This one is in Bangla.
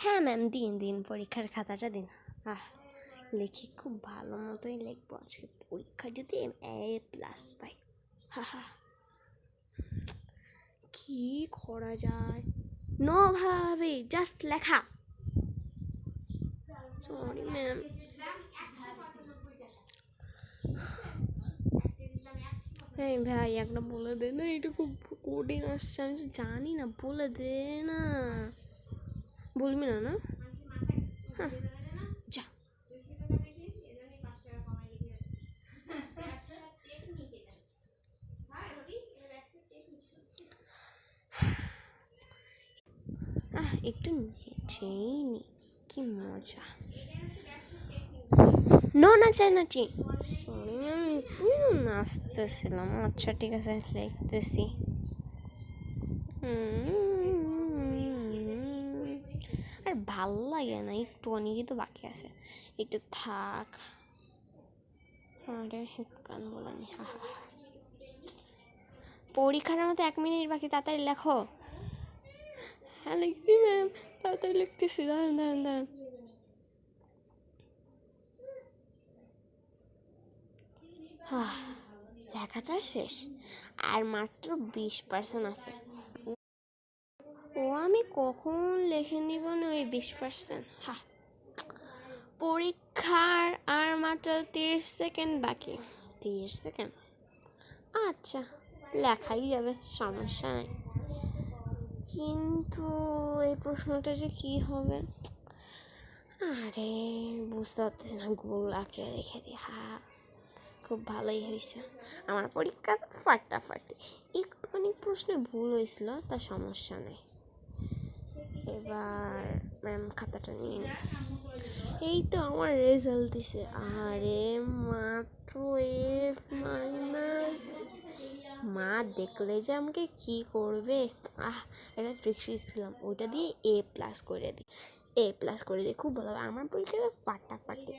হ্যাঁ ম্যাম, দিন দিন পরীক্ষার খাতাটা দিন। লিখি, খুব ভালো মতোই লিখবো আজকে, পরীক্ষা যদি A+ পাই। হা, কি করা যায়? নো ভাবে, জাস্ট লেখা। Sorry ma'am. হ্যাঁ ভাই, একটা বলে দে না, এটা খুব কঠিন আসছে, আমি তো জানি না, বলে দে না। বলবি না? না, হ্যাঁ, যা। একটু নেচেই নি, কি মজা। নো, নাচানাচি। সরি ম্যাম, একটু নাচতেছিলাম। আচ্ছা ঠিক আছে, লিখতেছি। আর ভাল লাগে না, একটু অনেকই তো বাকি আছে, একটু থাক। আরে গান বলেনি। পরীক্ষার মতো 1 মিনিট বাকি, তাড়াতাড়ি লেখো। হ্যাঁ লিখছি ম্যাম, তাড়াতাড়ি লিখতেছি, দাঁড়ান। লেখাটা শেষ, আর মাত্র 20% আছে। আমি কখন লিখে নিব না ওই 20%? পরীক্ষার আর মাত্র 30 সেকেন্ড বাকি। 30 সেকেন্ড, আচ্ছা লেখাই যাবে, সমস্যা নেই। কিন্তু এই প্রশ্নটা যে কি হবে, আরে বুঝতে পারতেছি না, গোল আঁকে রেখে দিই। খুব ভালোই হয়েছে, আমার পরীক্ষা ফাটাফাটি। একটুখানি প্রশ্নে ভুল হয়েছিল, তা সমস্যা নেই। এবার ম্যাম খাতাটা নিয়ে নিই। এই তো আমার রেজাল্ট দিছে, আরে মাত্র F-। মা দেখলে যে আমাকে কি করবে। একটা ট্রিক শিখছিলাম, ওইটা দিয়ে A+ করে দিই। খুব ভালো হবে, আমার পরীক্ষা ফাটাফাটি।